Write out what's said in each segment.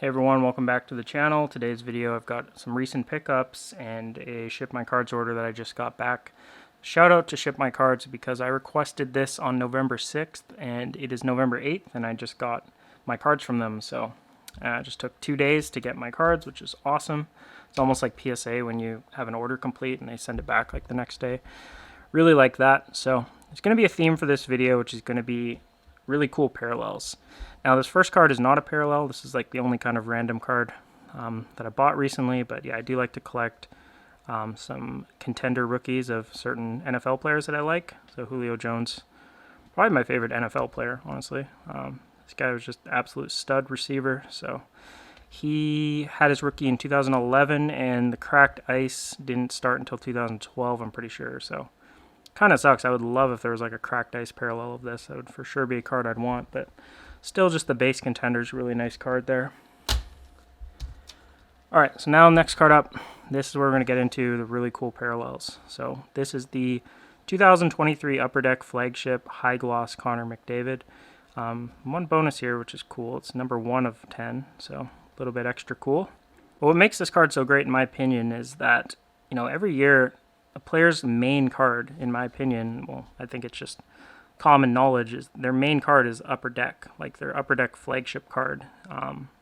Hey everyone, welcome back to the channel. Today's video I've got some recent pickups and a Ship My Cards order that I just got back. Shout out to Ship My Cards because I requested this on November 6th and it is November 8th and I just got my cards from them. So it just took 2 days to get my cards, which is awesome. It's almost like PSA when you have an order complete and they send it back like the next day. Really like that. So there's going to be a theme for this video, which is going to be really cool parallels. Now this first card is not a parallel. This is like the only kind of random card that I bought recently, but yeah, I do like to collect some contender rookies of certain NFL players that I like. So Julio Jones, probably my favorite NFL player, honestly. This guy was just absolute stud receiver. So he had his rookie in 2011 and the cracked ice didn't start until 2012, I'm pretty sure. So kind of sucks. I would love if there was like a cracked ice parallel of this. That would for sure be a card I'd want, but still just the base contenders, really nice card there. Alright, so now next card up, this is where we're going to get into the really cool parallels. So this is the 2023 Upper Deck Flagship High Gloss Connor McDavid. One bonus here, which is cool. It's number 1 of 10, so a little bit extra cool. But what makes this card so great, in my opinion, is that, you know, every year a player's main card, in my opinion, well, I think it's just common knowledge, is their main card is Upper Deck, like their Upper Deck flagship card.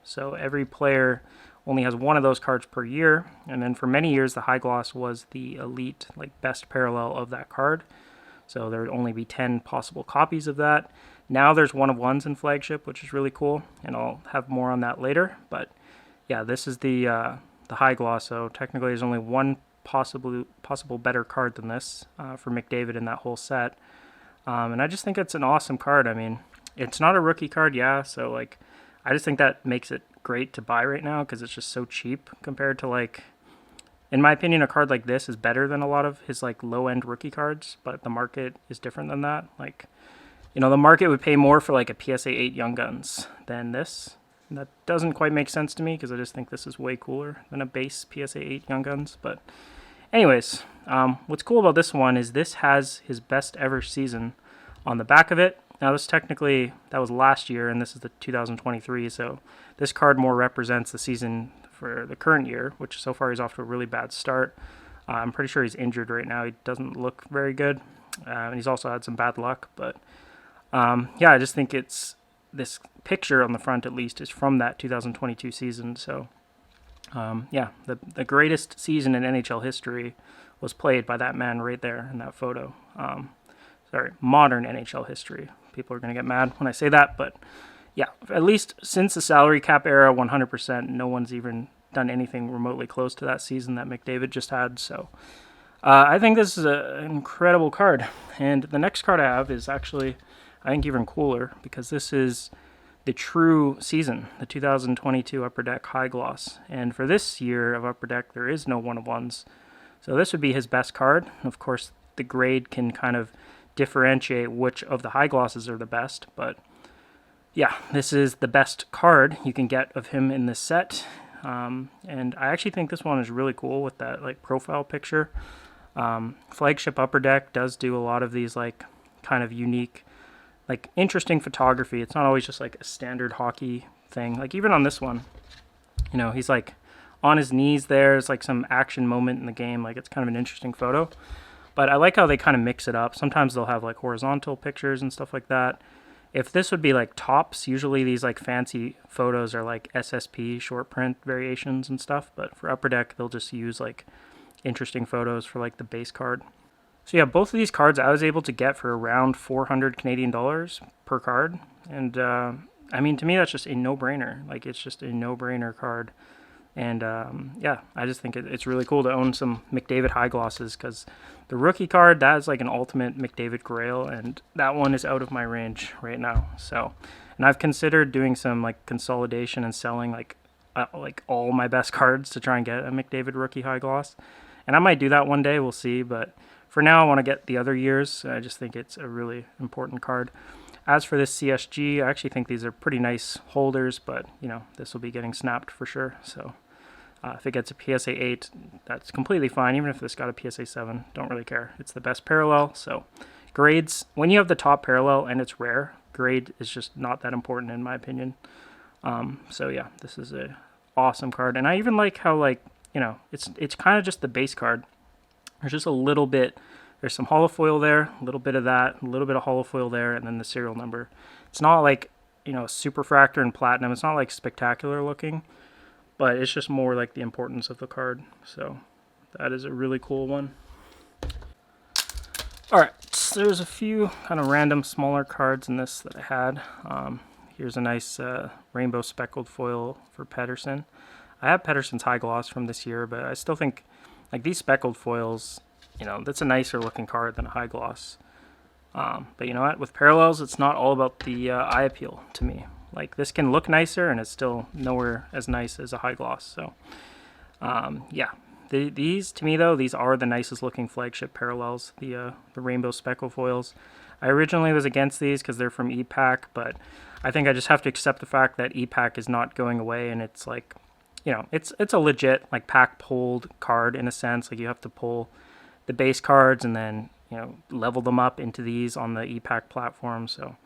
So every player only has one of those cards per year, and then for many years the High Gloss was the elite, like best parallel of that card. So there would only be 10 possible copies of that. Now there's 1 of 1s in flagship, which is really cool, and I'll have more on that later. But yeah, this is the High Gloss, so technically there's only one possible better card than this for McDavid in that whole set. And I just think it's an awesome card. I mean, it's not a rookie card, yeah, so like I just think that makes it great to buy right now because it's just so cheap compared to, like, in my opinion, a card like this is better than a lot of his like low-end rookie cards, but the market is different than that. Like, you know, the market would pay more for like a PSA 8 Young Guns than this. And that doesn't quite make sense to me because I just think this is way cooler than a base PSA 8 Young Guns. But anyways, what's cool about this one is this has his best ever season on the back of it. Now this technically, that was last year and this is the 2023, so this card more represents the season for the current year, which so far he's off to a really bad start. I'm pretty sure he's injured right now. He doesn't look very good, and he's also had some bad luck. But yeah, I just think it's, this picture on the front at least is from that 2022 season. So yeah, the greatest season in NHL history was played by that man right there in that photo. Sorry, modern NHL history. People are going to get mad when I say that, but yeah, at least since the salary cap era, 100%, no one's even done anything remotely close to that season that McDavid just had. So I think this is an incredible card. And the next card I have is actually, I think, even cooler because this is the true season, the 2022 Upper Deck High Gloss. And for this year of Upper Deck, there is no 1 of 1s. So this would be his best card. Of course, the grade can kind of differentiate which of the high glosses are the best, but yeah, this is the best card you can get of him in this set. And I actually think this one is really cool with that like profile picture. Flagship Upper Deck does do a lot of these like kind of unique, like interesting photography. It's not always just like a standard hockey thing. Like even on this one, you know, he's like on his knees there. It's like some action moment in the game. Like it's kind of an interesting photo. But I like how they kind of mix it up. Sometimes they'll have like horizontal pictures and stuff like that. If this would be like tops, usually these like fancy photos are like SSP short print variations and stuff. But for Upper Deck, they'll just use like interesting photos for like the base card. So yeah, both of these cards I was able to get for around 400 Canadian dollars per card. And I mean, to me, that's just a no-brainer. Like it's just a no-brainer card. And yeah, I just think it's really cool to own some McDavid high glosses because the rookie card, that is like an ultimate McDavid grail, and that one is out of my range right now. So, and I've considered doing some like consolidation and selling like all my best cards to try and get a McDavid rookie high gloss. And I might do that one day, we'll see. But for now, I want to get the other years. I just think it's a really important card. As for this CSG, I actually think these are pretty nice holders, but you know, this will be getting snapped for sure. So if it gets a PSA 8, that's completely fine. Even if this got a PSA 7, don't really care. It's the best parallel. So grades, when you have the top parallel and it's rare, grade is just not that important in my opinion. So yeah, this is a awesome card, and I even like how, like, you know, it's kind of just the base card. There's just a little bit. There's some holofoil there, a little bit of that, a little bit of holofoil there, and then the serial number. It's not like, you know, superfractor and platinum. It's not like spectacular looking, but it's just more like the importance of the card. So that is a really cool one. All right, so there's a few kind of random smaller cards in this that I had. Here's a nice rainbow speckled foil for Pedersen. I have Pedersen's high gloss from this year, but I still think, like, these speckled foils, you know, that's a nicer looking card than a high gloss. But you know what? With parallels, it's not all about the eye appeal to me. Like, this can look nicer, and it's still nowhere as nice as a high gloss. So, yeah. These, to me, though, these are the nicest looking flagship parallels, the rainbow speckle foils. I originally was against these because they're from EPAC, but I think I just have to accept the fact that EPAC is not going away, and it's like, you know, it's a legit, like, pack pulled card in a sense. Like, you have to pull the base cards and then, you know, level them up into these on the EPAC platform. So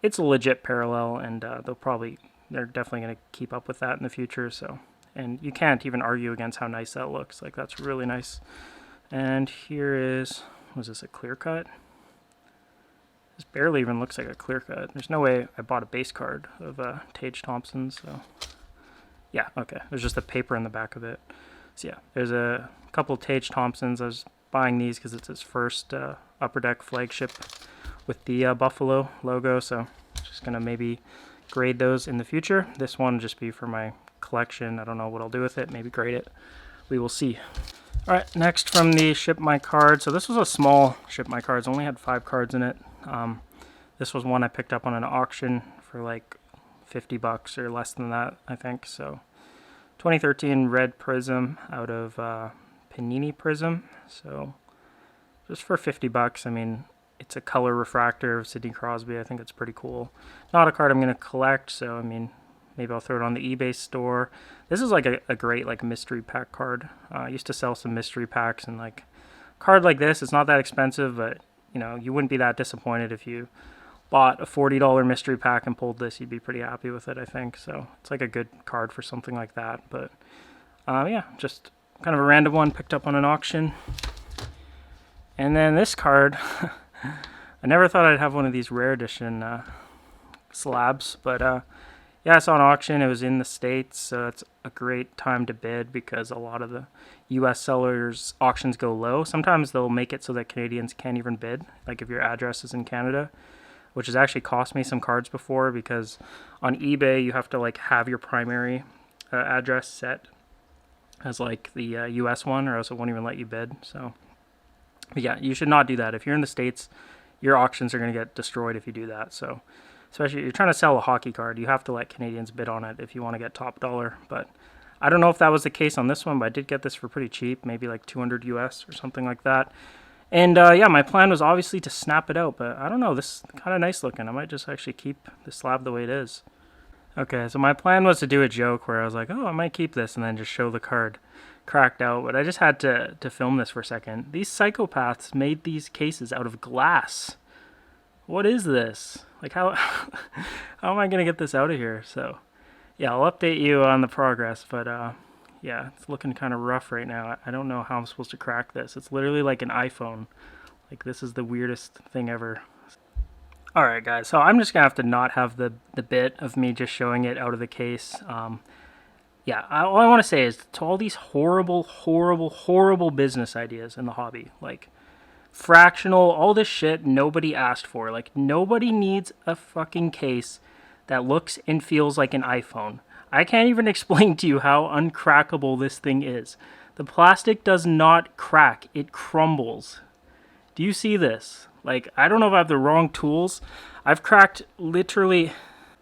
it's a legit parallel, and they're definitely going to keep up with that in the future. So, and you can't even argue against how nice that looks. Like, that's really nice. And here is, was this a clear cut? This barely even looks like a clear cut. There's no way I bought a base card of Tage Thompson. So yeah, okay. There's just the paper in the back of it. So yeah, there's a couple of Tage Thompsons. I was buying these because it's his first Upper Deck flagship with the Buffalo logo. So just gonna maybe grade those in the future. This one will just be for my collection. I don't know what I'll do with it. Maybe grade it. We will see. All right, next from the Ship My Cards. So this was a small Ship My Cards. Only had 5 cards in it. This was one I picked up on an auction for like $50 or less than that, I think. So 2013 red prism out of Panini Prism. So just for $50, I mean, it's a color refractor of Sidney Crosby. I think it's pretty cool. Not a card I'm going to collect, so I mean, maybe I'll throw it on the eBay store. This is like a great like mystery pack card. I used to sell some mystery packs, and like a card like this, it's not that expensive, but you know, you wouldn't be that disappointed if you bought a $40 mystery pack and pulled this. You'd be pretty happy with it, I think. So it's like a good card for something like that. But yeah, just kind of a random one picked up on an auction. And then this card, I never thought I'd have one of these rare edition slabs, but yeah, I saw an auction. It was in the States, so it's a great time to bid because a lot of the U.S. sellers' auctions go low. Sometimes they'll make it so that Canadians can't even bid, like if your address is in Canada, which has actually cost me some cards before because on eBay you have to like have your primary address set as like the U.S. one, or else it won't even let you bid. So, but yeah, you should not do that. If you're in the States, your auctions are going to get destroyed if you do that. So, especially if you're trying to sell a hockey card, you have to let Canadians bid on it if you want to get top dollar. But I don't know if that was the case on this one, but I did get this for pretty cheap, maybe like 200 US or something like that. And yeah, my plan was obviously to snap it out, but I don't know, this is kind of nice looking. I might just actually keep the slab the way it is. Okay, so my plan was to do a joke where I was like, oh, I might keep this, and then just show the card cracked out, but I just had to film this for a second. These psychopaths made these cases out of glass. What is this? Like, how am I going to get this out of here? So, yeah, I'll update you on the progress, but yeah, it's looking kind of rough right now. I don't know how I'm supposed to crack this. It's literally like an iPhone. Like, this is the weirdest thing ever. Alright guys, so I'm just going to have to not have the bit of me just showing it out of the case. Yeah, all I want to say is to all these horrible business ideas in the hobby, like fractional, all this shit nobody asked for. Like, nobody needs a fucking case that looks and feels like an iPhone. I can't even explain to you how uncrackable this thing is. The plastic does not crack, it crumbles. Do you see this? Like, I don't know if I have the wrong tools. I've cracked literally...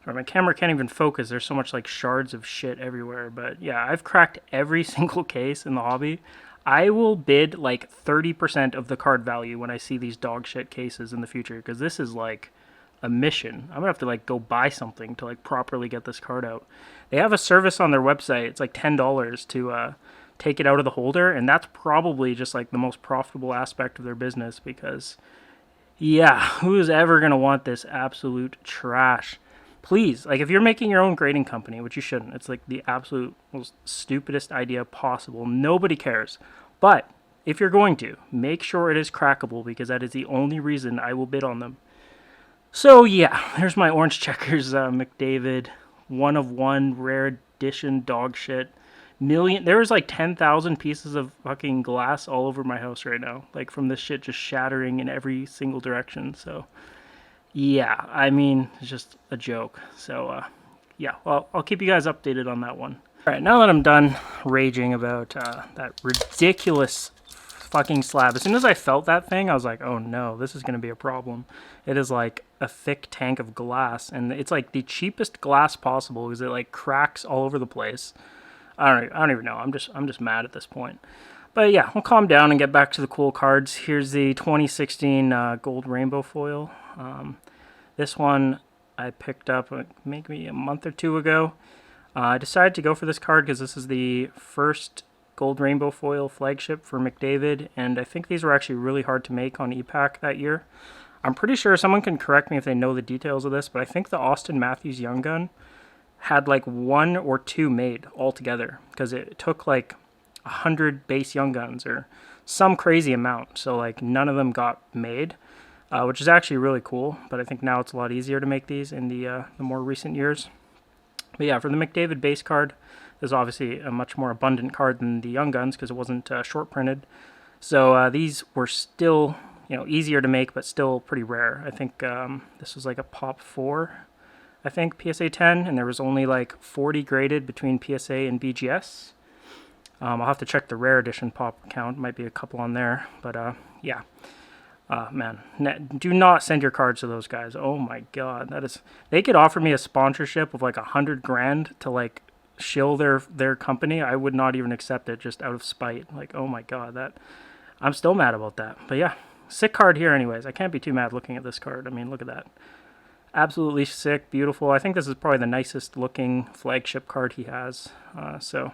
My camera can't even focus. There's so much like shards of shit everywhere. But yeah, I've cracked every single case in the hobby. I will bid like 30% of the card value when I see these dog shit cases in the future, because this is like a mission. I'm gonna have to like go buy something to like properly get this card out. They have a service on their website. It's like $10 to take it out of the holder, and that's probably just like the most profitable aspect of their business, because yeah, who's ever gonna want this absolute trash? please, like if you're making your own grading company, which you shouldn't, it's like the absolute most stupidest idea possible. Nobody cares. But if you're going to, make sure it is crackable, because that is the only reason I will bid on them. So yeah, there's my orange checkers McDavid, 1 of 1 rare edition dog shit. There's like 10,000 pieces of fucking glass all over my house right now, like from this shit just shattering in every single direction. So yeah, I mean, it's just a joke. So yeah, well, I'll keep you guys updated on that one. All right, now that I'm done raging about that ridiculous fucking slab, as soon as I felt that thing, I was like, oh no, this is going to be a problem. It is like a thick tank of glass, and it's like the cheapest glass possible because it like cracks all over the place. I don't even know. I'm just mad at this point. But yeah, we'll calm down and get back to the cool cards. Here's the 2016 gold rainbow foil. This one I picked up maybe a month or two ago. I decided to go for this card because this is the first gold rainbow foil flagship for McDavid, and I think these were actually really hard to make on ePack that year. I'm pretty sure, someone can correct me if they know the details of this, but I think the Austin Matthews Young Gun had like 1 or 2 made altogether, because it took like 100 base Young Guns or some crazy amount, so like none of them got made, which is actually really cool. But I think now it's a lot easier to make these in the more recent years. But yeah, for the McDavid base card, there's obviously a much more abundant card than the Young Guns because it wasn't short printed. So these were still, easier to make, but still pretty rare. I think this was like a Pop 4, I think, PSA 10, and there was only like 40 graded between PSA and BGS. I'll have to check the rare edition Pop count. Might be a couple on there, but yeah. Man, do not send your cards to those guys. Oh my god, they could offer me a sponsorship of like $100,000 to like shill their company. I would not even accept it, just out of spite. Like, oh my god, I'm still mad about that. But yeah, sick card here anyways. I can't be too mad looking at this card. I mean, look at that. Absolutely sick, beautiful. I think this is probably the nicest looking flagship card he has. So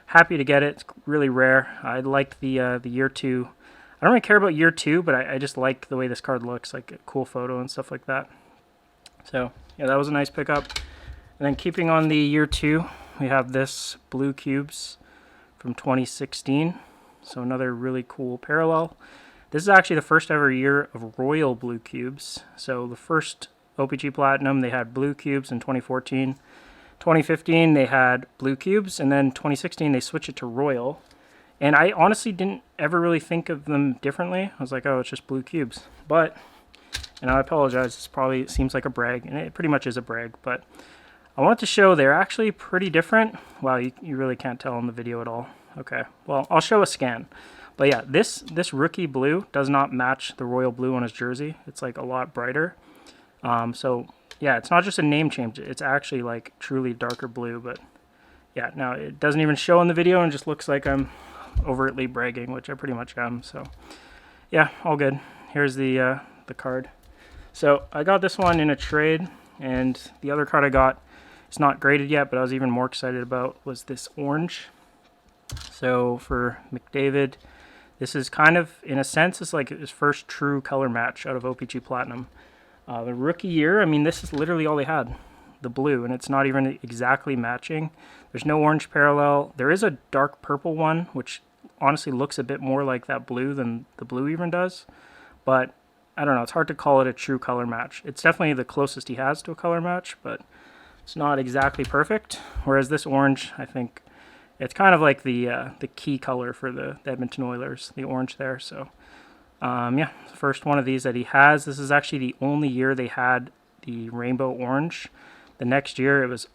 happy to get it. It's really rare. I liked the year 2. I don't really care about year 2, but I just like the way this card looks, like a cool photo and stuff like that. So yeah, that was a nice pickup. And then keeping on the year 2, we have this Blue Cubes from 2016. So another really cool parallel. This is actually the first ever year of Royal Blue Cubes. So the first OPC Platinum, they had Blue Cubes in 2014. 2015, they had Blue Cubes, and then 2016, they switched it to Royal. And I honestly didn't ever really think of them differently. I was like, oh, it's just Blue Cubes. But, and I apologize, this probably seems like a brag, and it pretty much is a brag, but I wanted to show they're actually pretty different. Wow, you really can't tell in the video at all. Okay, well, I'll show a scan. But yeah, this rookie blue does not match the royal blue on his jersey. It's like a lot brighter. So yeah, it's not just a name change. It's actually like truly darker blue. But yeah, now it doesn't even show in the video and just looks like I'm overtly bragging, which I pretty much am. So yeah, all good. Here's the card. So I got this one in a trade, and the other card I got, it's not graded yet, but I was even more excited about, was this orange. So for McDavid, this is kind of, in a sense, it's like his first true color match out of OPC Platinum. The rookie year, I mean, this is literally all they had, the blue, and it's not even exactly matching. There's no orange parallel. There is a dark purple one, which honestly looks a bit more like that blue than the blue even does. But I don't know, it's hard to call it a true color match. It's definitely the closest he has to a color match, but it's not exactly perfect. Whereas this orange, I think it's kind of like the key color for the Edmonton Oilers, the orange there. So yeah, the first one of these that he has. This is actually the only year they had the rainbow orange. The next year it was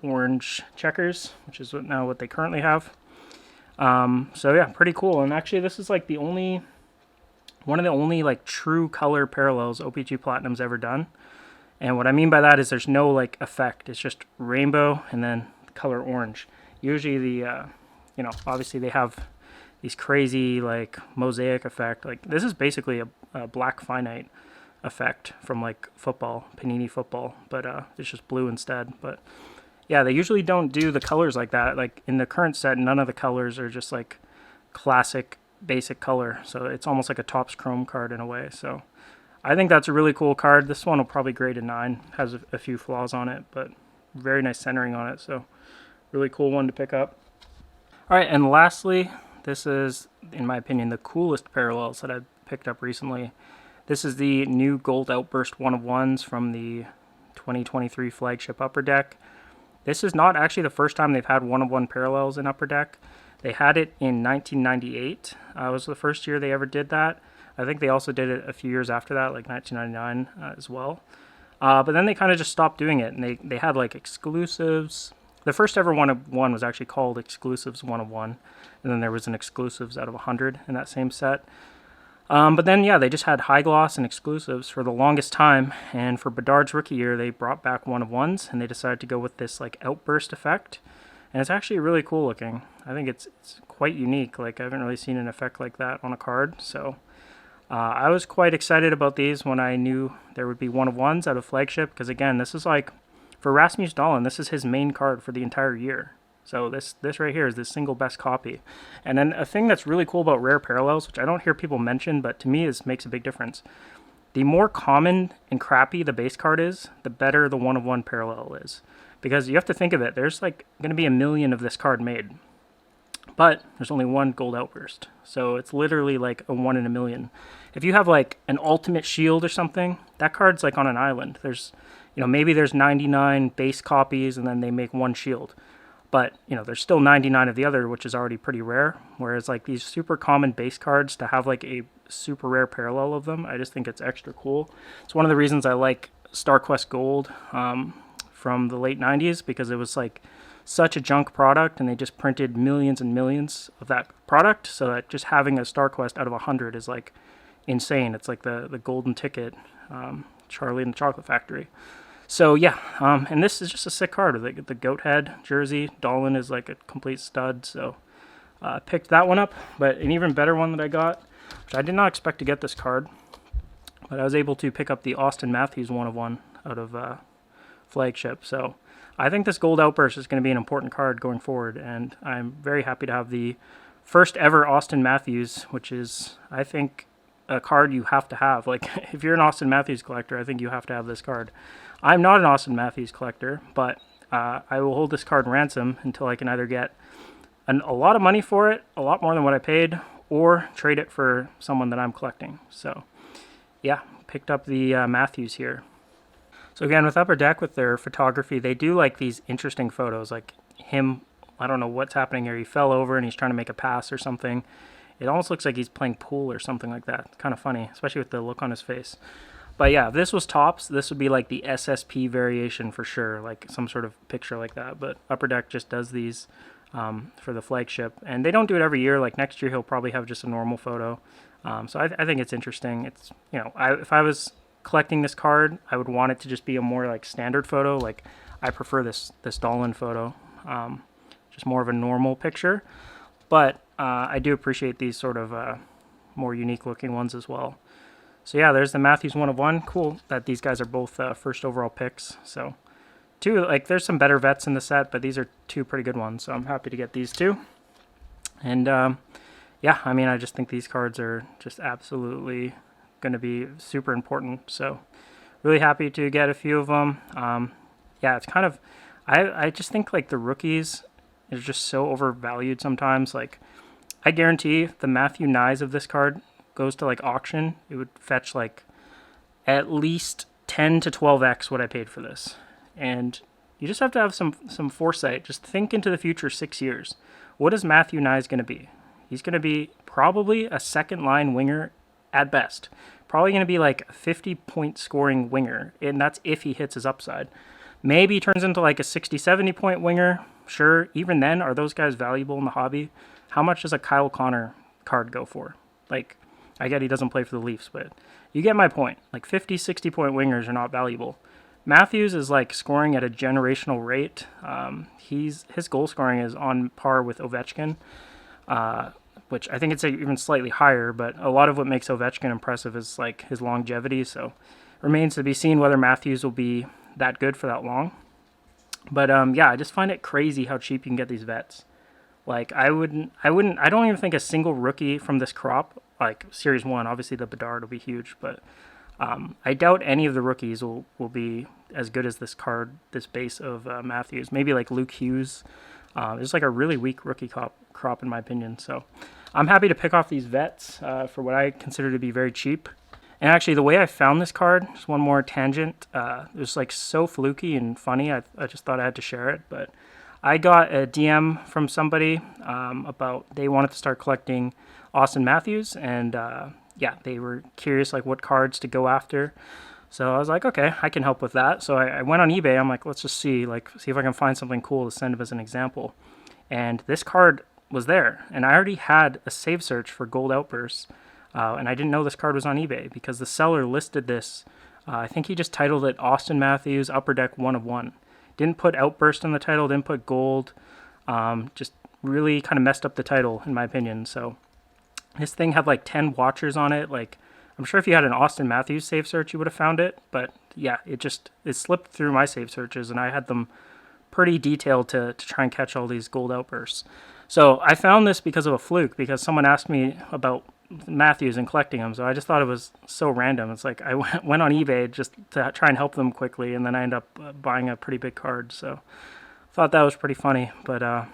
orange checkers, which is what they currently have. So yeah, pretty cool. And actually this is like one of the only like true color parallels OPC Platinum's ever done. And what I mean by that is there's no like effect. It's just rainbow and then color orange. Usually the obviously they have these crazy like mosaic effect. Like this is basically a black finite effect from like football, Panini football, but it's just blue instead. But yeah, they usually don't do the colors like that. Like in the current set, none of the colors are just like classic basic color. So it's almost like a Topps Chrome card in a way. So I think that's a really cool card. This one will probably grade a 9. Has a few flaws on it, but very nice centering on it. So really cool one to pick up. All right, and lastly, this is, in my opinion, the coolest parallels that I've picked up recently. This is the new Gold Outburst 1-of-1s from the 2023 flagship Upper Deck. This is not actually the first time they've had 1-of-1 parallels in Upper Deck. They had it in 1998. Was the first year they ever did that. I think they also did it a few years after that, like 1999 as well. But then they kind of just stopped doing it, and they had like exclusives. The first ever 1-of-1 was actually called Exclusives 1-of-1, and then there was an Exclusives out of 100 in that same set. But then, yeah, they just had high gloss and exclusives for the longest time, and for Bedard's rookie year, they brought back 1-of-1s, and they decided to go with this like outburst effect, and it's actually really cool looking. I think it's quite unique. Like, I haven't really seen an effect like that on a card, so I was quite excited about these when I knew there would be 1-of-1s out of flagship, because again, this is like, for Rasmus Dahlin, this is his main card for the entire year. So this right here is the single best copy. And then a thing that's really cool about rare parallels, which I don't hear people mention, but to me makes a big difference. The more common and crappy the base card is, the better the 1-of-1 parallel is. Because you have to think of it, there's like going to be 1 million of this card made. But there's only one Gold Outburst. So it's literally like a 1 in a million. If you have like an ultimate shield or something, that card's like on an island. There's, maybe there's 99 base copies and then they make one shield. But, there's still 99 of the other, which is already pretty rare. Whereas, like, these super common base cards, to have, like, a super rare parallel of them, I just think it's extra cool. It's one of the reasons I like StarQuest Gold from the late 90s, because it was, like, such a junk product, and they just printed millions and millions of that product, so that just having a StarQuest out of 100 is, like, insane. It's like the golden ticket, Charlie and the Chocolate Factory. So yeah, and this is just a sick card with the goat head jersey. Dahlin is like a complete stud, so I picked that one up. But an even better one that I got, which I did not expect to get this card, but I was able to pick up the Austin Matthews 1-of-1 out of flagship. So I think this Gold Outburst is going to be an important card going forward, and I'm very happy to have the first ever Austin Matthews, which is, I think, a card you have to have. Like, if you're an Austin Matthews collector, I think you have to have this card. I'm not an Austin Matthews collector, but I will hold this card ransom until I can either get a lot of money for it, a lot more than what I paid, or trade it for someone that I'm collecting. So, yeah, picked up the Matthews here. So again, with Upper Deck, with their photography, they do like these interesting photos, like him, I don't know what's happening here. He fell over and he's trying to make a pass or something. It almost looks like he's playing pool or something like that. It's kind of funny, especially with the look on his face. But yeah, if this was Topps, this would be like the SSP variation for sure, like some sort of picture like that. But Upper Deck just does these for the flagship. And they don't do it every year. Like next year, he'll probably have just a normal photo. So I think it's interesting. It's, if I was collecting this card, I would want it to just be a more like standard photo. Like I prefer this Dahlin photo, just more of a normal picture. But I do appreciate these sort of more unique looking ones as well. So yeah, there's the Matthews 1-of-1. Cool that these guys are both first overall picks. So there's some better vets in the set, but these are two pretty good ones. So I'm happy to get these two. And yeah, I mean, I just think these cards are just absolutely going to be super important. So really happy to get a few of them. Yeah, it's kind of, I just think like the rookies are just so overvalued sometimes. Like I guarantee the Matthew Nyes of this card goes to like auction, it would fetch like at least 10 to 12x what I paid for this. And you just have to have some foresight. Just think into the future 6 years. What is Matthew Nyes going to be? He's going to be probably a second line winger at best. Probably going to be like a 50-point scoring winger, and that's if he hits his upside. Maybe he turns into like a 60, 70-point winger. Sure, even then, are those guys valuable in the hobby? How much does a Kyle Connor card go for? Like, I get he doesn't play for the Leafs, but you get my point. Like 50, 60-point wingers are not valuable. Matthews is like scoring at a generational rate. His goal scoring is on par with Ovechkin, which I think it's even slightly higher, but a lot of what makes Ovechkin impressive is like his longevity, so remains to be seen whether Matthews will be that good for that long. But yeah, I just find it crazy how cheap you can get these vets. Like I don't even think a single rookie from this crop, like Series 1, obviously the Bedard will be huge, but I doubt any of the rookies will be as good as this base of Matthews. Maybe like Luke Hughes. It's like a really weak rookie crop in my opinion. So I'm happy to pick off these vets for what I consider to be very cheap. And actually, the way I found this card, just one more tangent, it was like so fluky and funny. I just thought I had to share it. But I got a DM from somebody about they wanted to start collecting Austin Matthews, and yeah, they were curious like what cards to go after. So I was like, okay, I can help with that. So I went on eBay. I'm like, let's just see if I can find something cool to send him as an example. And this card was there, and I already had a save search for Gold Outbursts. And I didn't know this card was on eBay because the seller listed this. I think he just titled it Austin Matthews Upper Deck 1 of 1. Didn't put Outburst in the title, didn't put Gold. Just really kind of messed up the title, in my opinion. So this thing had like 10 watchers on it. Like, I'm sure if you had an Austin Matthews save search, you would have found it. But yeah, it slipped through my save searches, and I had them pretty detailed to try and catch all these Gold Outbursts. So I found this because of a fluke, because someone asked me about Matthews and collecting them, so I just thought it was so random. It's like I went on eBay just to try and help them quickly, and then I ended up buying a pretty big card. So thought that was pretty funny, but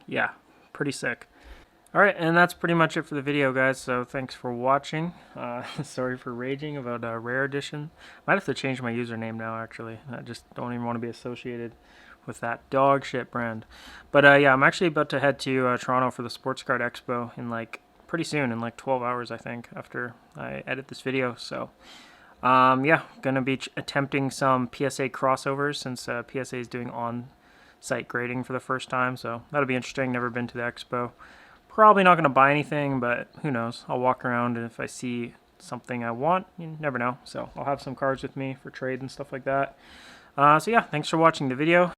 yeah, pretty sick. Alright, and that's pretty much it for the video, guys, so thanks for watching. Sorry for raging about Rare Edition. Might have to change my username now, actually. I just don't even want to be associated with that dog shit brand. But yeah, I'm actually about to head to Toronto for the Sports Card Expo in like pretty soon, in like 12 hours, I think, after I edit this video. So yeah, gonna be attempting some PSA crossovers since PSA is doing on-site grading for the first time, so that'll be interesting. Never been to the expo. Probably not gonna buy anything, but who knows. I'll walk around, and if I see something I want, you never know. So I'll have some cards with me for trade and stuff like that. So yeah, thanks for watching the video.